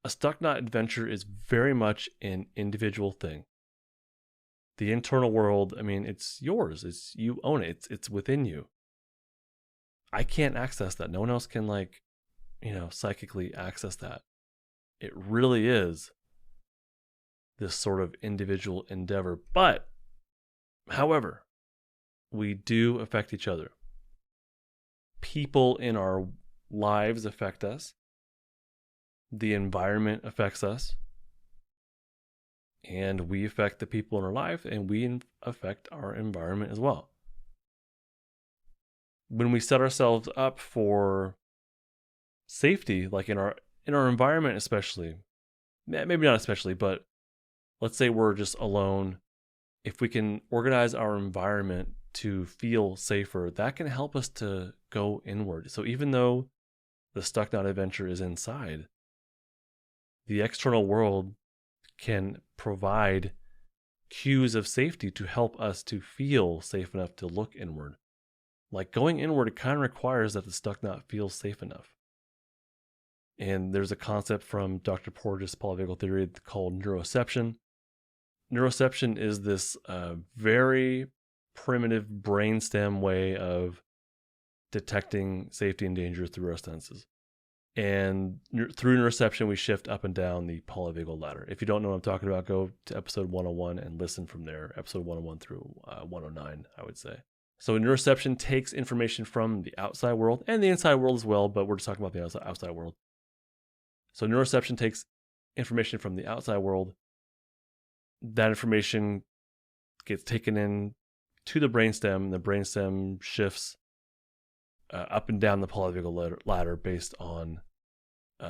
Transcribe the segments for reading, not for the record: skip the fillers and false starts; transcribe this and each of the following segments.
A stuck knot adventure is very much an individual thing. The internal world, I mean, it's yours. You own it. It's within you. I can't access that. No one else can psychically access that. It really is this sort of individual endeavor. But, however, we do affect each other. People in our lives affect us. The environment affects us. And we affect the people in our life, and we affect our environment as well. When we set ourselves up for safety, like in our environment especially, maybe not especially, but let's say we're just alone. If we can organize our environment to feel safer, that can help us to go inward. So even though the Stuck Knot adventure is inside, the external world can provide cues of safety to help us to feel safe enough to look inward. Like going inward, it kind of requires that the stuck knot feels safe enough. And there's a concept from Dr. Porges' polyvagal theory called neuroception. Neuroception is this very primitive brainstem way of detecting safety and danger through our senses. And through neuroception, we shift up and down the polyvagal ladder. If you don't know what I'm talking about, go to episode 101 and listen from there, episode 101 through 109, I would say. So neuroception takes information from the outside world and the inside world as well, but we're just talking about the outside world. So neuroception takes information from the outside world. That information gets taken in to the brainstem. The brainstem shifts up and down the polyvagal ladder based on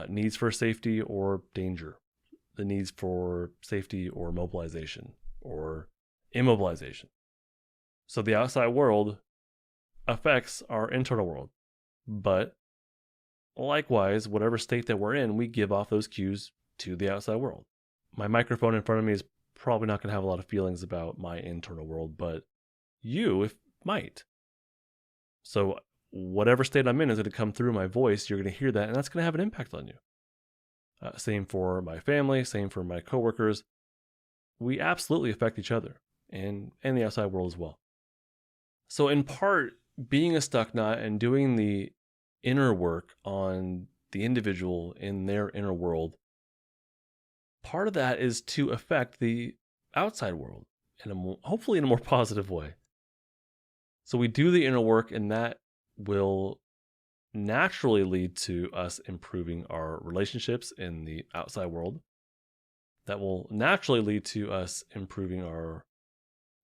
needs for safety or danger, the needs for safety or mobilization or immobilization. So the outside world affects our internal world, but likewise, whatever state that we're in, we give off those cues to the outside world. My microphone in front of me is probably not going to have a lot of feelings about my internal world, but you might. So whatever state I'm in is going to come through my voice. You're going to hear that, and that's going to have an impact on you. Same for my family, same for my coworkers. We absolutely affect each other and the outside world as well. So in part, being a stuck knot and doing the inner work on the individual in their inner world, part of that is to affect the outside world hopefully in a more positive way. So we do the inner work, and that will naturally lead to us improving our relationships in the outside world. That will naturally lead to us improving our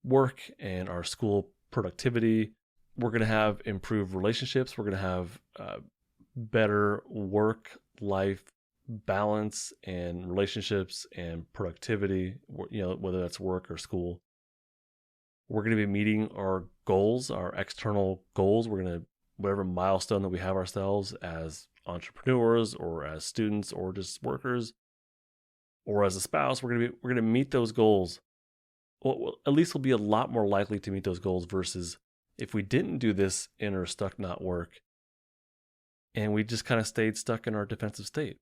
work and our school productivity. We're going to have improved relationships. We're going to have better work-life balance and relationships and productivity, whether that's work or school. We're going to be meeting our goals, our external goals. We're going to, whatever milestone that we have ourselves as entrepreneurs or as students or just workers or as a spouse, we're going to meet those goals. Well, at least we'll be a lot more likely to meet those goals versus if we didn't do this inner stuck knot work and we just kind of stayed stuck in our defensive state.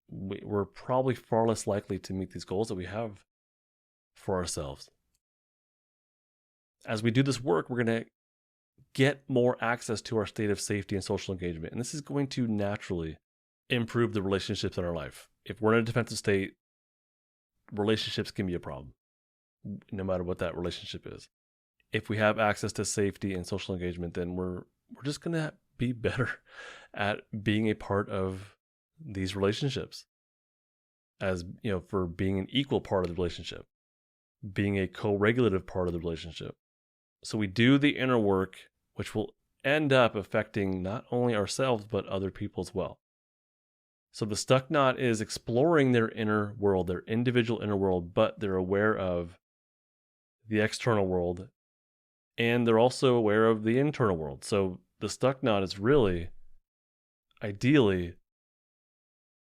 We're probably far less likely to meet these goals that we have for ourselves. As we do this work, we're going to get more access to our state of safety and social engagement. And this is going to naturally improve the relationships in our life. If we're in a defensive state, relationships can be a problem, no matter what that relationship is. If we have access to safety and social engagement, then we're just going to be better at being a part of these relationships, as for being an equal part of the relationship, being a co-regulative part of the relationship. So we do the inner work, which will end up affecting not only ourselves, but other people as well. So the stuck knot is exploring their inner world, their individual inner world, but they're aware of the external world, and they're also aware of the internal world. So the stuck knot is really, ideally,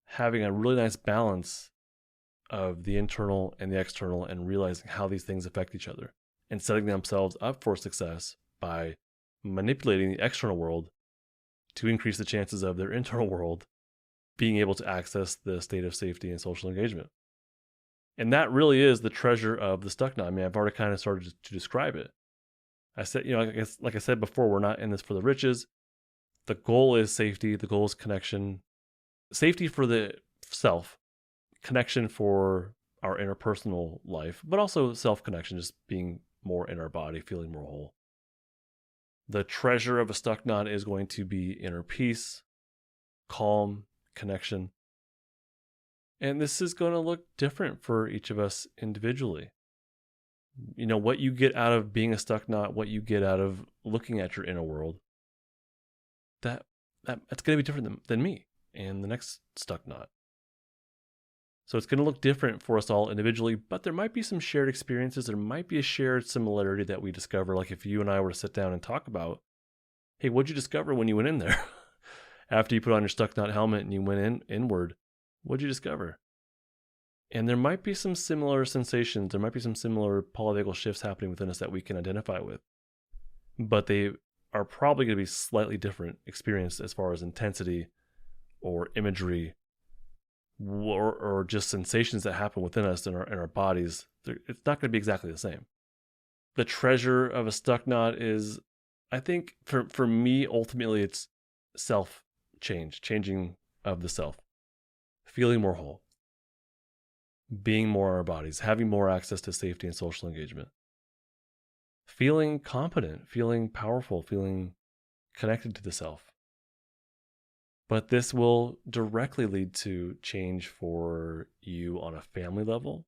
having a really nice balance of the internal and the external and realizing how these things affect each other and setting themselves up for success by manipulating the external world to increase the chances of their internal world being able to access the state of safety and social engagement. And that really is the treasure of the stuck knot. I mean, I've already kind of started to describe it. I said, I guess, like I said before, we're not in this for the riches. The goal is safety. The goal is connection. Safety for the self, connection for our interpersonal life, but also self-connection, just being more in our body, feeling more whole. The treasure of a stuck knot is going to be inner peace, calm, connection. And this is going to look different for each of us individually. What you get out of being a stuck knot, what you get out of looking at your inner world, that's going to be different than me and the next stuck knot. So it's going to look different for us all individually, but there might be some shared experiences. There might be a shared similarity that we discover. Like if you and I were to sit down and talk about, hey, what'd you discover when you went in there? After you put on your stuck knot helmet and you went inward, what'd you discover? And there might be some similar sensations. There might be some similar polyvagal shifts happening within us that we can identify with. But they are probably going to be slightly different experience as far as intensity or imagery or just sensations that happen within us in our bodies. It's not going to be exactly the same. The treasure of a stuck knot is, I think, for me, ultimately, it's changing of the self, feeling more whole, being more in our bodies, having more access to safety and social engagement, feeling competent, feeling powerful, feeling connected to the self. But this will directly lead to change for you on a family level.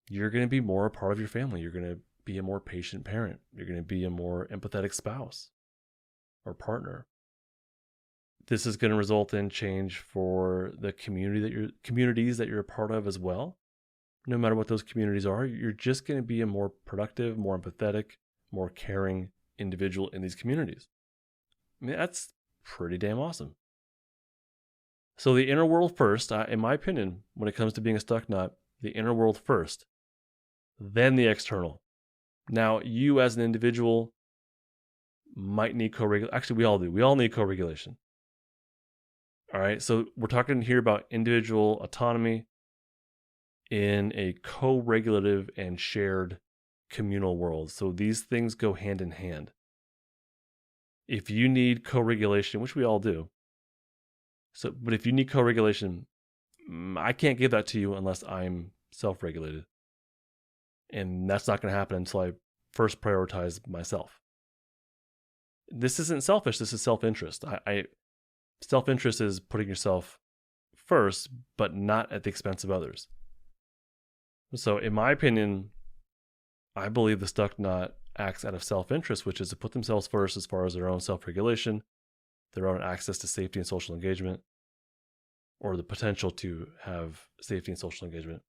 You're going to be more a part of your family. You're going to be a more patient parent. You're going to be a more empathetic spouse or partner. This is going to result in change for the communities that you're a part of as well. No matter what those communities are, you're just going to be a more productive, more empathetic, more caring individual in these communities. I mean, that's pretty damn awesome. So the inner world first, in my opinion, when it comes to being a stuck knot, the inner world first, then the external. Now, you as an individual might need co-regulation. Actually, we all do. We all need co-regulation. All right, so we're talking here about individual autonomy in a co-regulative and shared communal world. So these things go hand in hand. If you need co-regulation, which we all do, but if you need co-regulation, I can't give that to you unless I'm self-regulated. And that's not going to happen until I first prioritize myself. This isn't selfish, this is self-interest. Self-interest is putting yourself first, but not at the expense of others. So in my opinion, I believe the stuck knot acts out of self-interest, which is to put themselves first as far as their own self-regulation, their own access to safety and social engagement, or the potential to have safety and social engagement.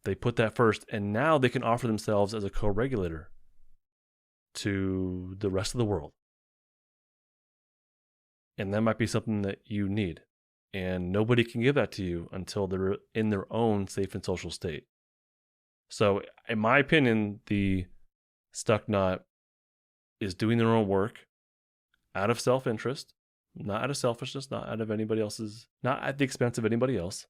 They put that first, and now they can offer themselves as a co-regulator to the rest of the world. And that might be something that you need. And nobody can give that to you until they're in their own safe and social state. So in my opinion, the stuck knot is doing their own work out of self-interest, not out of selfishness, not out of anybody else's, not at the expense of anybody else,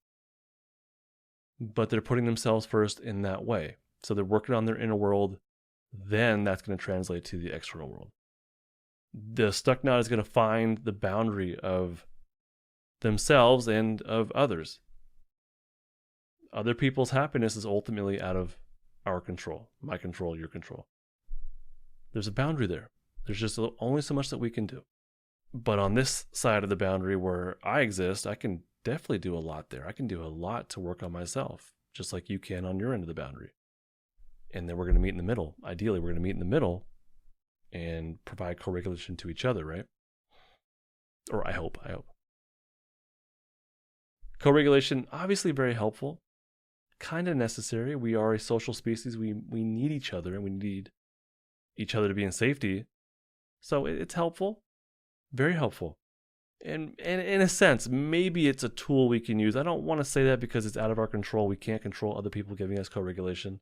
but they're putting themselves first in that way. So they're working on their inner world, then that's going to translate to the external world. The stuck knot is going to find the boundary of themselves and of others. Other people's happiness is ultimately out of our control, my control, your control. There's a boundary there. There's just only so much that we can do. But on this side of the boundary where I exist, I can definitely do a lot there. I can do a lot to work on myself, just like you can on your end of the boundary. And then we're going to meet in the middle. Ideally, we're going to meet in the middle and provide co-regulation to each other, right? Or I hope. Co-regulation, obviously very helpful, kind of necessary. We are a social species. We need each other, and we need each other to be in safety. So it's helpful, very helpful. And in a sense, maybe it's a tool we can use. I don't want to say that because it's out of our control. We can't control other people giving us co-regulation.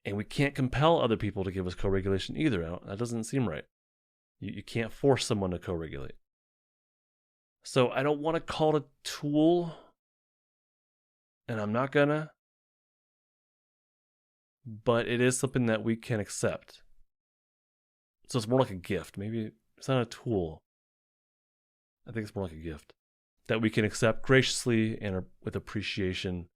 And we can't compel other people to give us co-regulation either. That doesn't seem right. You can't force someone to co-regulate. So I don't want to call it a tool, and I'm not gonna, but it is something that we can accept. So it's more like a gift. Maybe it's not a tool. I think it's more like a gift that we can accept graciously and with appreciation,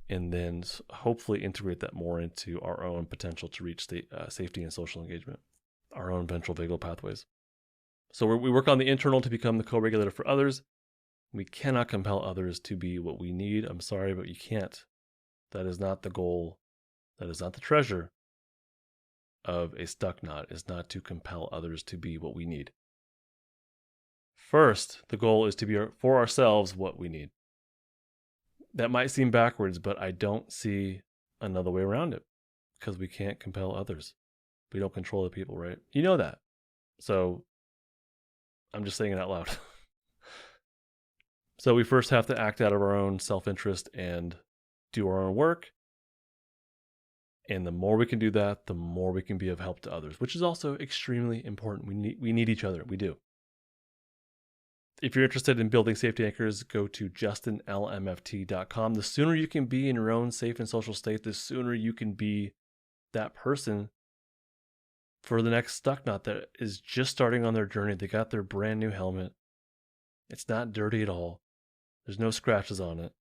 and then hopefully integrate that more into our own potential to reach safety and social engagement, our own ventral vagal pathways. So we work on the internal to become the co-regulator for others. We cannot compel others to be what we need. I'm sorry, but you can't. That is not the goal. That is not the treasure of a stuck knot, is not to compel others to be what we need. First, the goal is to be for ourselves what we need. That might seem backwards, but I don't see another way around it, because we can't compel others. We don't control the people, right? You know that. So I'm just saying it out loud. So we first have to act out of our own self-interest and do our own work. And the more we can do that, the more we can be of help to others, which is also extremely important. We need each other. We do. If you're interested in building safety anchors, go to justinlmft.com. The sooner you can be in your own safe and social state, the sooner you can be that person for the next stuck knot that is just starting on their journey. They got their brand new helmet. It's not dirty at all. There's no scratches on it.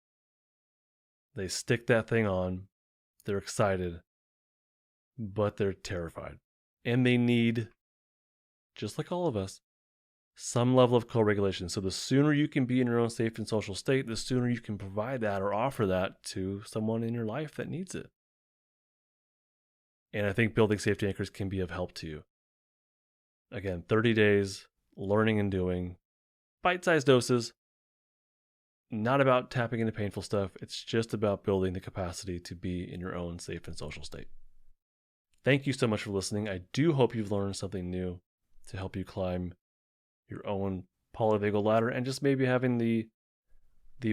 They stick that thing on. They're excited, but they're terrified. And they need, just like all of us, some level of co-regulation. So the sooner you can be in your own safe and social state, the sooner you can provide that or offer that to someone in your life that needs it. And I think building safety anchors can be of help to you. Again, 30 days, learning and doing, bite-sized doses, not about tapping into painful stuff. It's just about building the capacity to be in your own safe and social state. Thank you so much for listening. I do hope you've learned something new to help you climb your own polyvagal ladder, and just maybe having the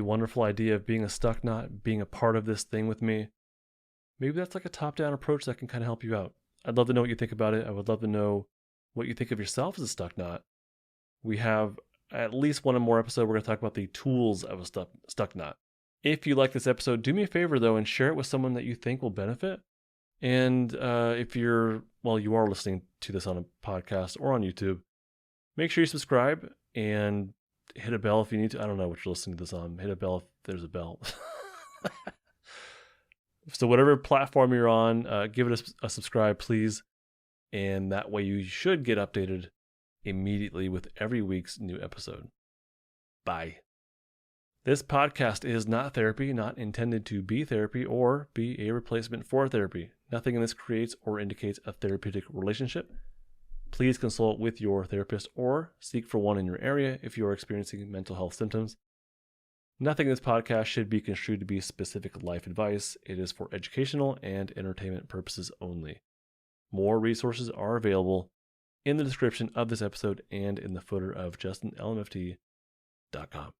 wonderful idea of being a stuck knot, being a part of this thing with me. Maybe that's like a top-down approach that can kind of help you out. I'd love to know what you think about it. I would love to know what you think of yourself as a stuck knot. We have at least one more episode. We're going to talk about the tools of a stuck knot. If you like this episode, do me a favor though and share it with someone that you think will benefit. And if you are listening to this on a podcast or on YouTube, make sure you subscribe and hit a bell if you need to. I don't know what you're listening to this on. Hit a bell if there's a bell. So whatever platform you're on, give it a subscribe, please. And that way you should get updated immediately with every week's new episode. Bye. This podcast is not therapy, not intended to be therapy or be a replacement for therapy. Nothing in this creates or indicates a therapeutic relationship. Please consult with your therapist or seek for one in your area if you are experiencing mental health symptoms. Nothing in this podcast should be construed to be specific life advice. It is for educational and entertainment purposes only. More resources are available in the description of this episode and in the footer of justinlmft.com.